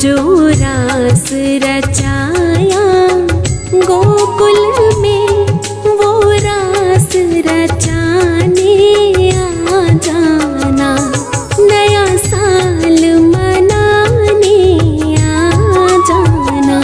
जो रास रचाया गोकुल में, वो रास रचाने आ जाना, नया साल मनाने आ जाना।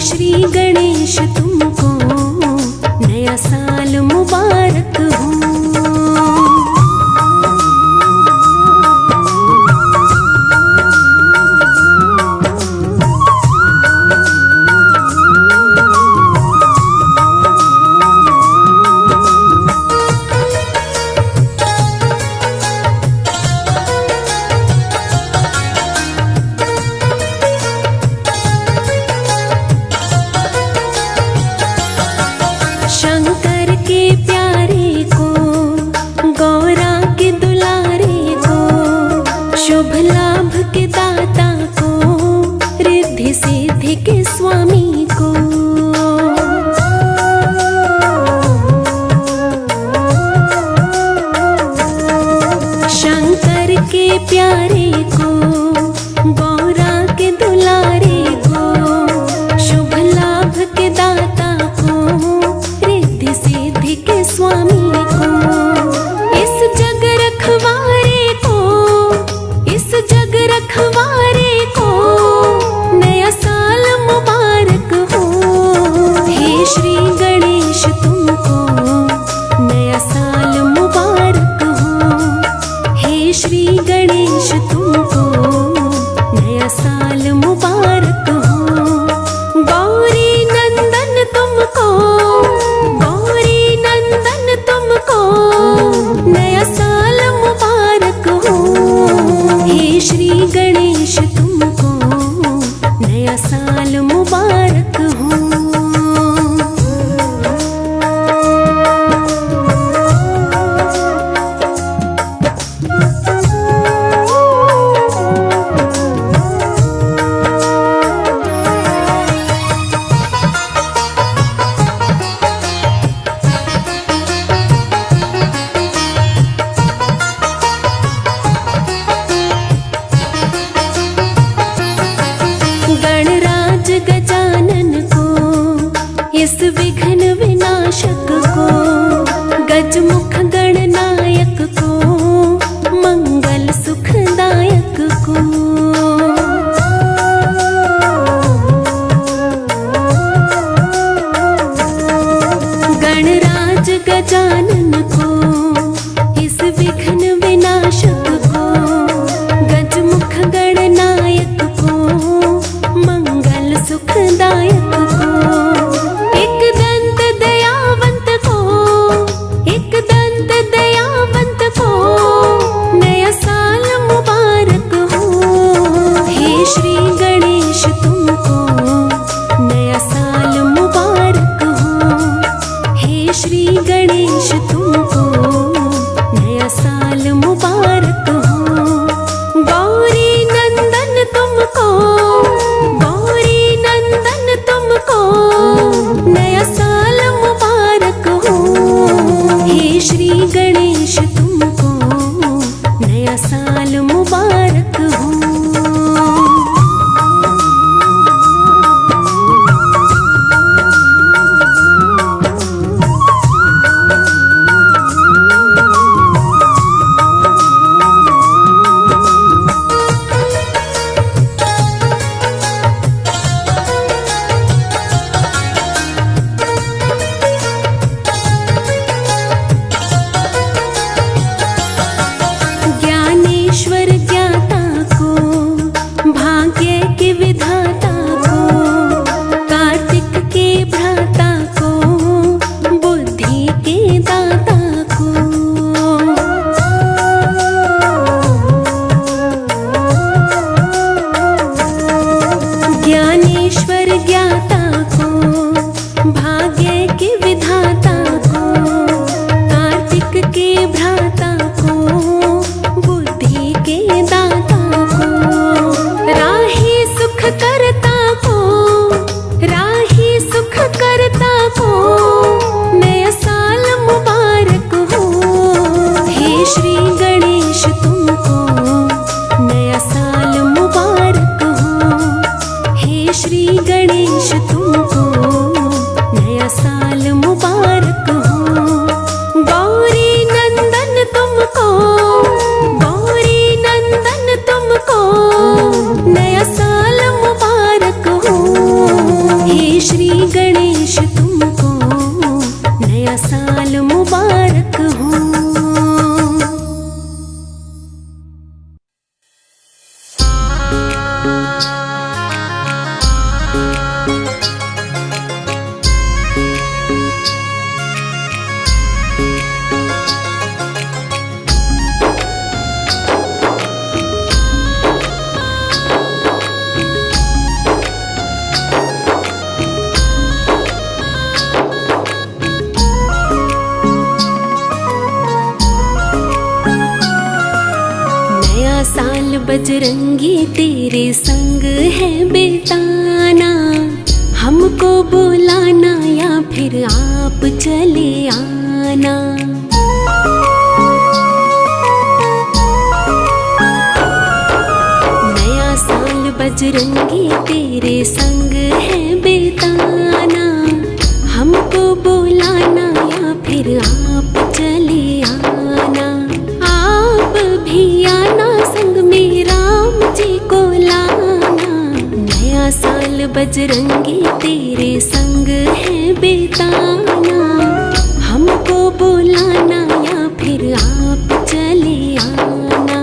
श्री गणेश नया साल मुबारक हो। शंकर के प्यारे को, गौरा के दुलारे को, शुभ लाभ के दाता को, रिद्धि सिद्धि के स्वामी को। शंकर के प्यारे को, गौरा के दुलारे को, शुभ लाभ के दाता को, सिद्धि के स्वामी को, इस जग रखवारे को, इस जग रखवारे को, नया साल मुबारक हो। हे श्री गणेश तुमको नया साल मुबारक हो। हे श्री गणेश तुमको नया साल मुबारक हो। गौरी नंदन तुमको, तुमको नया साल मुबारक हो। हे श्री गणेश तुमको नया साल मुबारक हो। गणराज गजानन को, इस विघ्न विनाशक को, गजमुख गणनायक को, मंगल सुखदायक को। गणराज गजानन को, इस विघ्न विनाशक को, गजमुख गणनायक को, मंगल सुखदायक को। एक दंत दयावंत को, एक दंत दयावंत को, नया साल मुबारक हो। हे श्री गणेश तुमको नया साल मुबारक हो। हे श्री गणेश तुमको नया साल मुबारक हो। गौरी नंदन तुमको, गौरी नंदन तुमको नया साल मुबारक हो। हे श्री गणेश तुमको नया साल मुबारक हो। ज्ञानेश्वर ज्ञाता को, भाग्य के विधाता को, कार्तिक के भ्राता को, बुद्धि के दाता को। ज्ञानेश्वर ज्ञाता को, भाग्य के विधाता को, कार्तिक के भ्राता को, बुद्धि के दाता को। राही सुख करता को, राही सुख करता को, नया साल मुबारक हो। हे श्री गणेश तुमको नया साल मुबारक हो। हे श्री गणेश तुमको नया साल मुबारक हो। गौरी नंदन तुमको, गौरी नंदन तुमको नया साल मुबारक हो। हे श्री गणेश तुमको नया साल मुबारक हो। साल बजरंगी तेरे संग है बेताना, हमको बुलाना या फिर आप चले आना। नया साल बजरंगी तेरे संग है बेताना, हमको बुलाना या फिर आप चले आना। आप भी आना संग में राम जी को लाना। नया साल बजरंगी तेरे संग है बेताना, हमको बुलाना या फिर आप चले आना।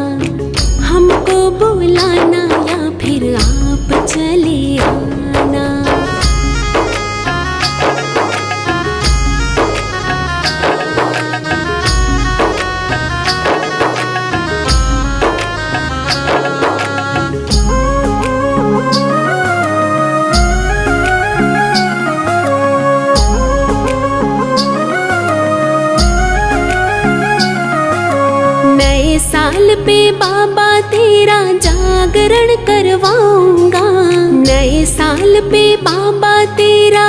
हमको बुलाना या फिर आप चले आना। साल पे बाबा तेरा जागरण करवाऊंगा। नए साल पे बाबा तेरा,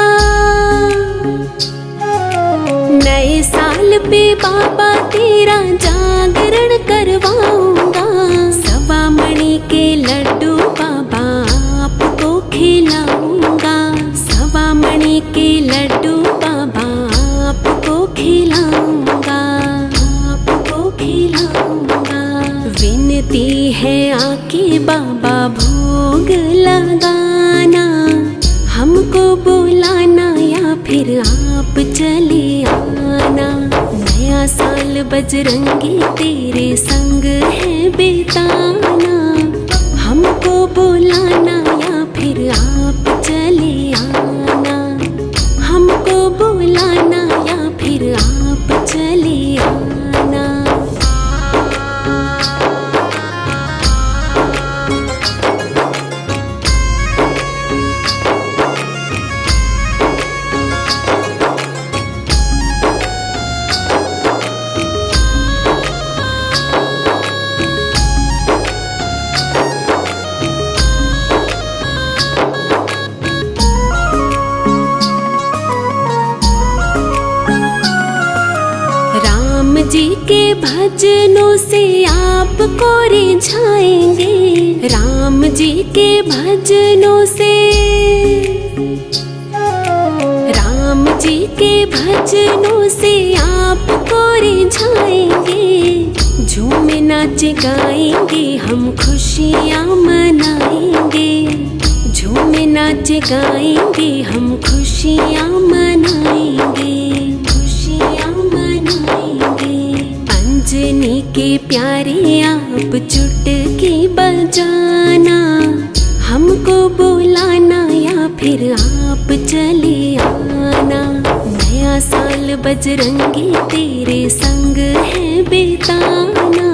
नए साल पे बाबा तेरा जागरण करवाऊंगा। सवा मणि के लड्डू बाबा आपको खिलाऊंगा। सवा मणि के लड्डू बाबा आपको खिलाऊंगा, आपको खिलाऊंगा। विनती है आके बाबा भोग लगाना, हमको बुलाना या फिर आप चले आना। नया साल बजरंगी तेरे संग है बेताना, हमको बुलाना या फिर आप चले आना। हमको बुलाना या फिर आप चले आना। जी के भजनों से आपको रिझाएंगे। राम जी के भजनों से, राम जी के भजनों से आपको रिझाएंगे। झूम नाच गाएंगे हम खुशियाँ मनाएंगे। झूम नाच गाएंगे हम खुशियाँ मनाएंगे, खुशियाँ मनाएंगे। अंजनी के प्यारे आप चुटकी बजाना, हमको बुलाना या फिर आप चले आना। नया साल बजरंगी तेरे संग है बेताना,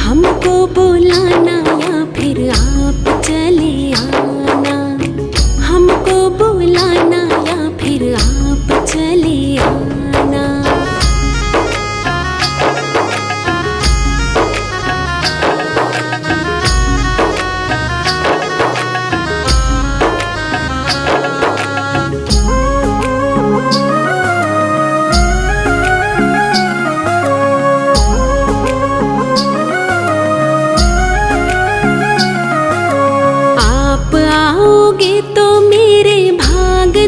हमको बुलाना या फिर आप चले आना। हमको बुलाना या फिर आप चले आना।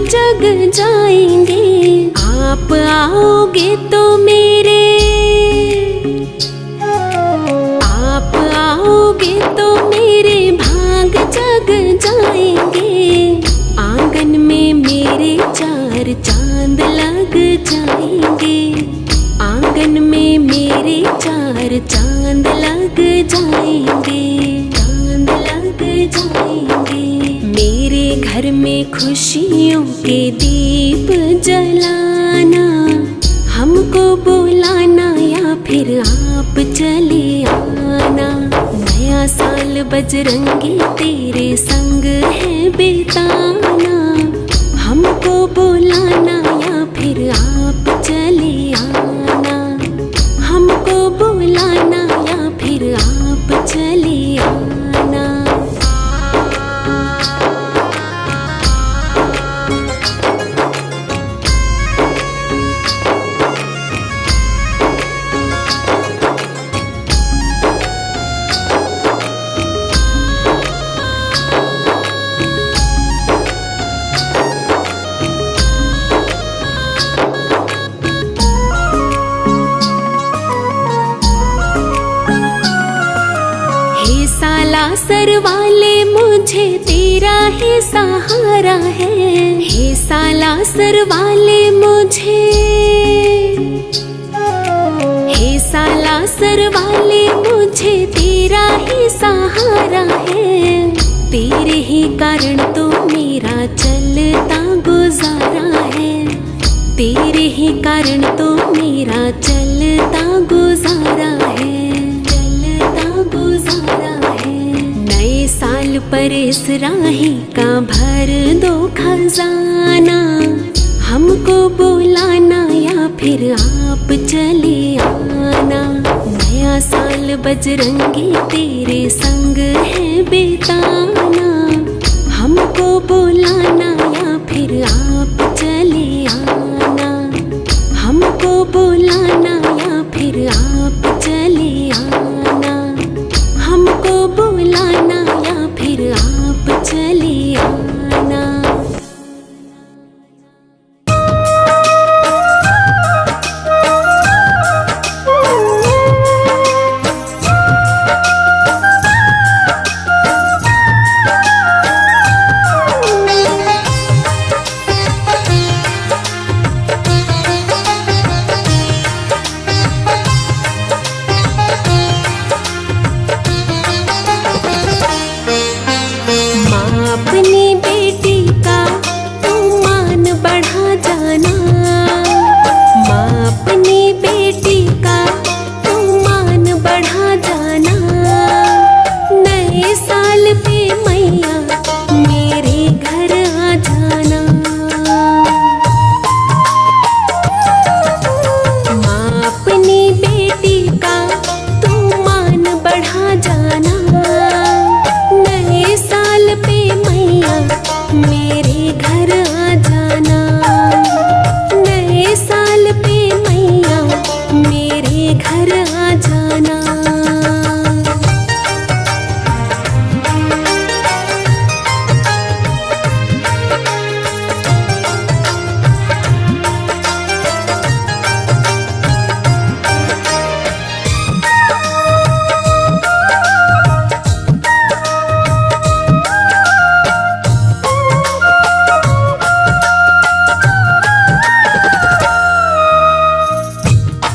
जग जाएंगे। आप आओगे तो मेरे, आप आओगे तो मेरे भाग जग जाएंगे। आंगन में मेरे चार चांद लग जाएंगे। के दीप जलाना, हमको बुलाना या फिर आप चले आना। नया साल बजरंगी तेरे संग है बिताना, हमको बुलाना या फिर आप चले आना। हमको बुलाना या फिर आप चले आना। सर वाले मुझे तेरा ही सहारा है, हे साला सर वाले मुझे, हे साला सर वाले मुझे तेरा ही सहारा है। तेरे ही कारण तो मेरा चलता गुजारा है, तेरे ही कारण तो मेरा चलता गुजारा है, चलता गुजारा है। नए साल पर इस राही का भर दो खजाना, हमको बुलाना या फिर आप चले आना। नया साल बजरंगी तेरे संग है बिताना, हमको बुलाना या फिर आप चले आना। हमको बुलाना या फिर आप चले आना। हमको बुलाना या फिर आप चले आना।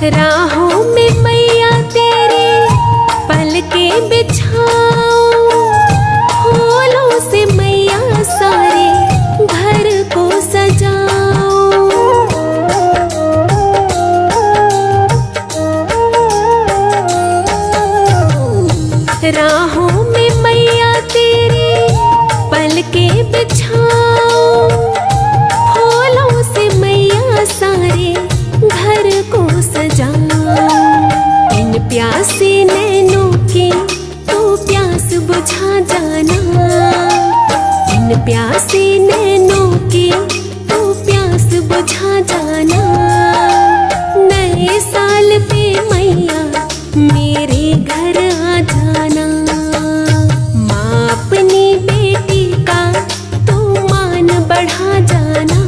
राहों में मैया तेरे पलके बिछाओ, फूलों से मैया सारे घर को सजाओ। राहों में मैया तेरे पलके बिछाओ, फूलों से मैया सारे घर को सजाओ। इन प्यासे नैनों की तू प्यास बुझा जाना, इन प्यासे नैनों की तू प्यास बुझा जाना। नए साल पे मैया मेरे घर आ जाना। माँ अपनी बेटी का तू मान बढ़ा जाना।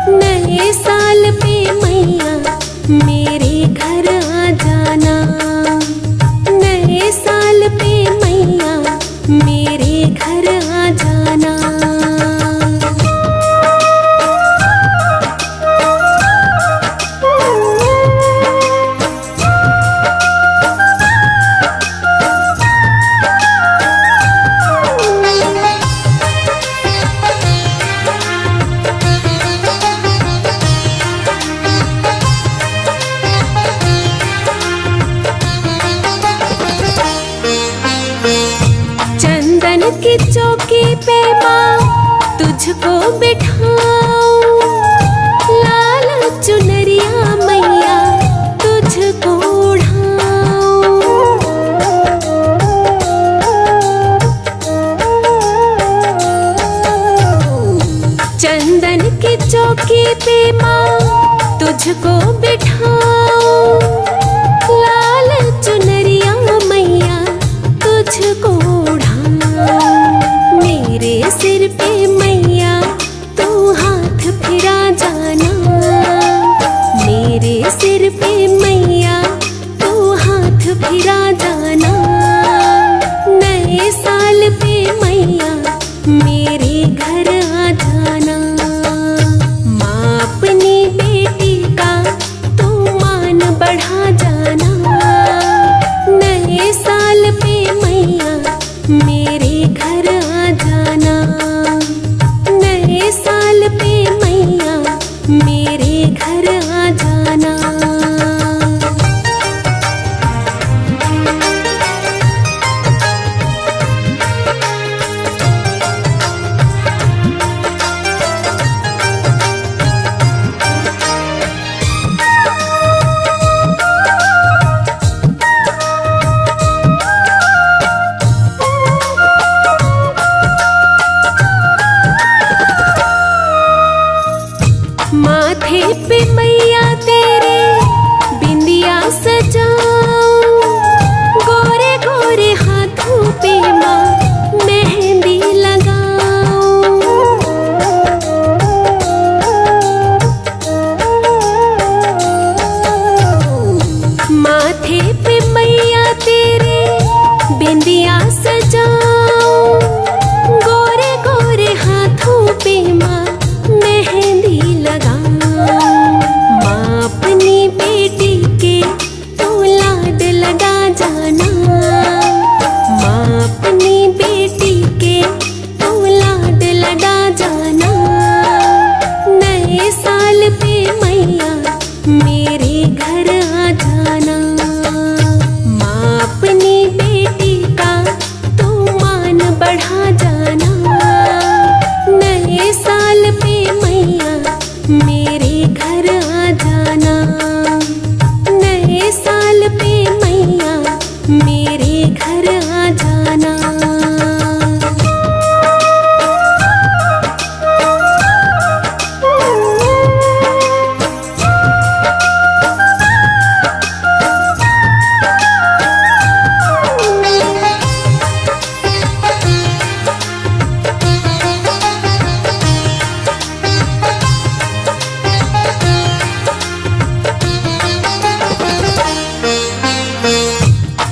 नए साल पे मैया मेरे घर आ जाना। नए साल पे मैया मेरे घर आ जाना। सिर पे मैया तू हाथ फिरा जाना। नए साल पे मैया मेरे घर आ जाना। माँ अपनी बेटी का तू मान बढ़ा जाना। नए साल पे मैया मेरे घर आ जाना। नए साल पे मैया मेरे घर आ जाना। माथे पे मैया तेरे बिंदिया सजाऊं। गोरे गोरे हाथों पे माँ मेहंदी लगाऊं। माथे पे मैया तेरे बिंदिया सजाऊं। गोरे गोरे हाथों पे माँ मेहंदी लगाऊं। माँ अपनी बेटी के तू लाड लगा जाना। माँ अपनी बेटी के तू लाड लगा जाना। नए साल पे मैया मेरे घर आ जाना। माँ अपनी बेटी का तू मान बढ़ा जाना। नए साल पे मैया मेरे घर आ जाना। नए साल पे मैया मेरे घर आ जाना।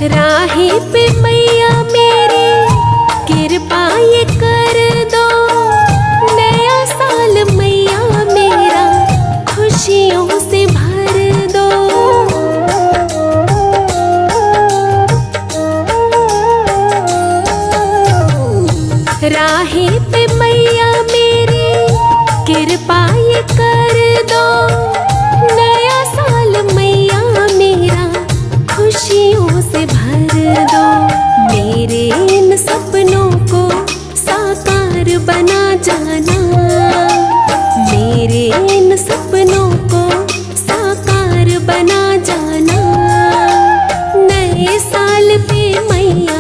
राही पे मैया मेरे कृपा ये कर दो। नया साल मैया मेरा खुशियों से भर दो। राही पे मैया मेरे कृपा ये कर दो। नया साल मैया मेरा खुशियों से भर दो। मेरे इन सपनों को साकार बना जाना। मेरे इन सपनों को साकार बना जाना। नए साल पे मैया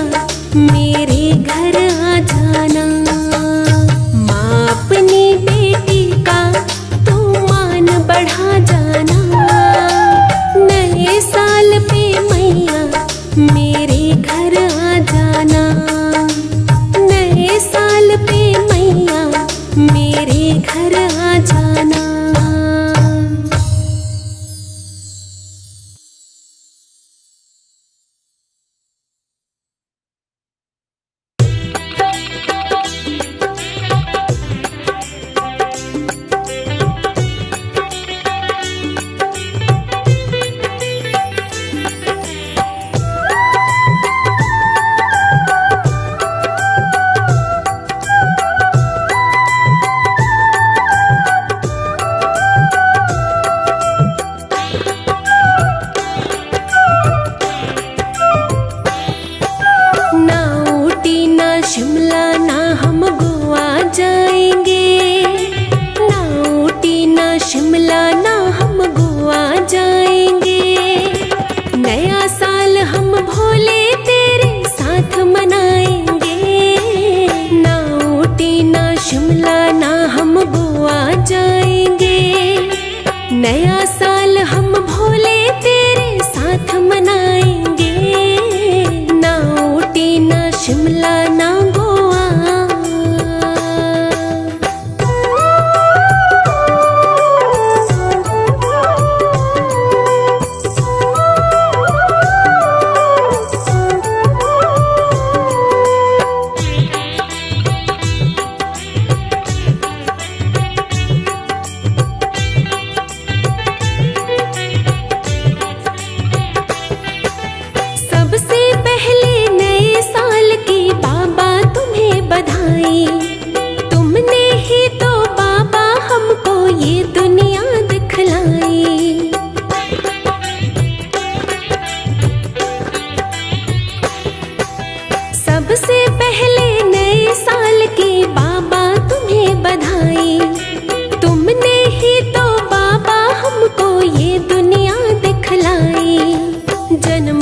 मेरे घर आ जाना। माँ अपनी बेटी का तू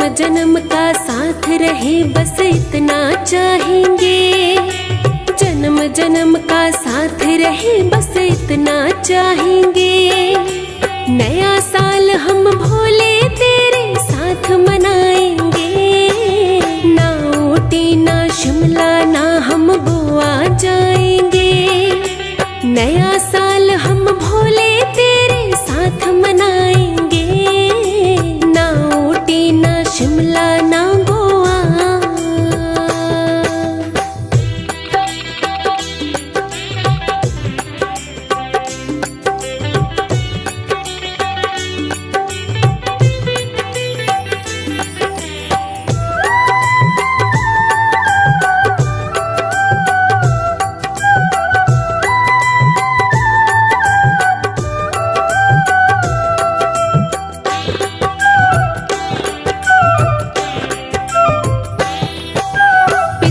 जन्म का साथ रहे बस इतना चाहेंगे। जन्म जन्म का साथ रहे बस इतना चाहेंगे। नया साल हम भोले तेरे साथ मनाएंगे। ना ऊटी ना शिमला ना हम गोवा जाएंगे। नया साल हम भोले तेरे साथ मनाएंगे। ना ऊटी ना शिमला ना गोवा।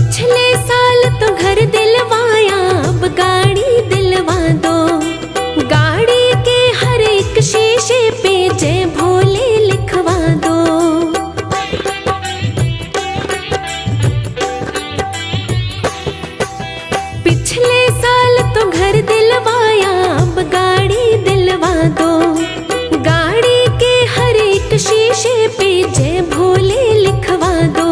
पिछले साल तो घर दिलवाया अब गाड़ी दिलवा दो। गाड़ी के हर एक शीशे पे जय भोले लिखवा दो।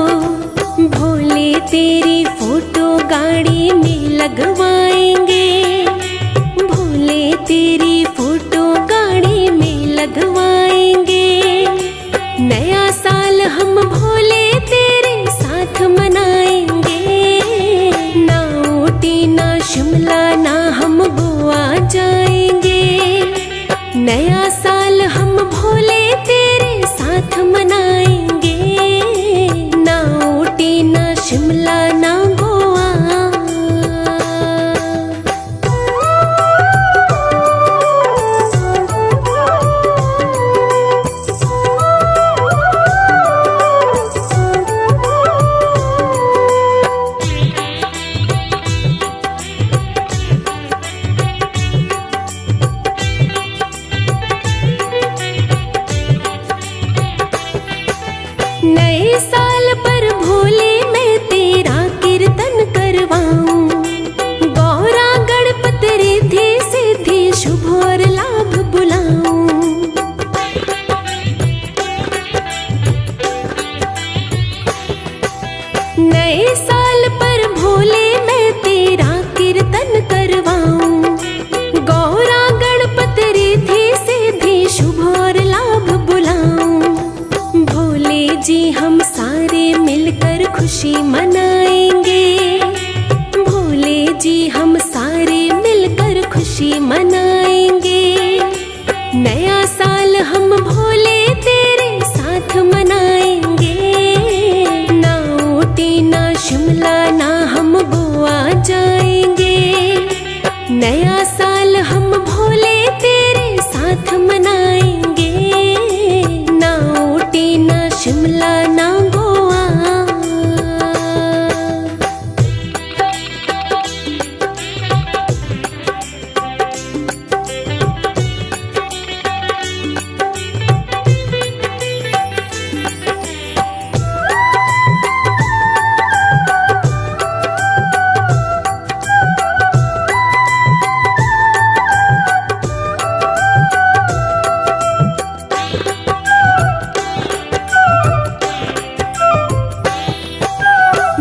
भोले तेरी फोटो गाड़ी में लगवाएंगे। भोले तेरी फोटो गाड़ी में लगवाएंगे। नया साल हम भोले तेरे साथ मनाएंगे। ना ऊटी ना शिमला ना हम गोवा जाएंगे। नया साल हम भोले तेरे साथ मनाएंगे। ना ऊटी ना शिमला ना गोवा। नए साल पर भोले मैं तेरा कीर्तन करवाऊं। गौरा गणपति रिद्धि सिद्धि शुभ और लाभ बुलाऊं। नए साल पर भोले मैं तेरा कीर्तन करवाऊं। गौरा गणपति रिद्धि सिद्धि शुभ और लाभ बुलाऊं। भोले जी हम सारे मिलकर खुशी मनाएंगे। भोले जी हम सारे मिलकर खुशी मनाएंगे। नया साल हम भोले तेरे साथ मनाएंगे। ना ऊटी ना शिमला ना हम गोवा जाएंगे। नया साल हम भोले तेरे साथ मनाएंगे। ना ऊटी ना शिमला ना गोवा।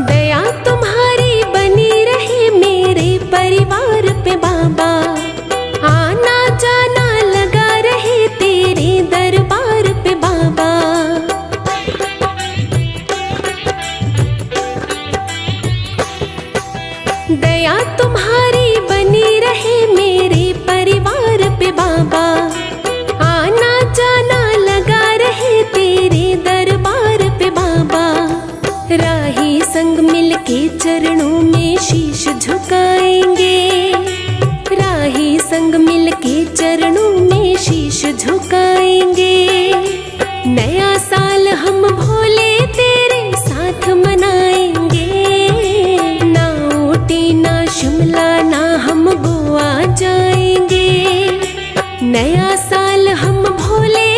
दया तुम्हारी बनी रहे मेरे परिवार पे बाबा। आना जाना लगा रहे तेरे दरबार पे बाबा। दया तुम्हारी बनी रहे मेरे परिवार पे बाबा। आना जाना लगा रहे तेरे दरबार पे बाबा। राही संग मिलके चरणों में शीश झुकाएंगे। राही संग मिलके चरणों में शीश झुकाएंगे। नया साल हम भोले तेरे साथ मनाएंगे। ना ऊटी ना शिमला ना हम गोवा जाएंगे। नया साल हम भोले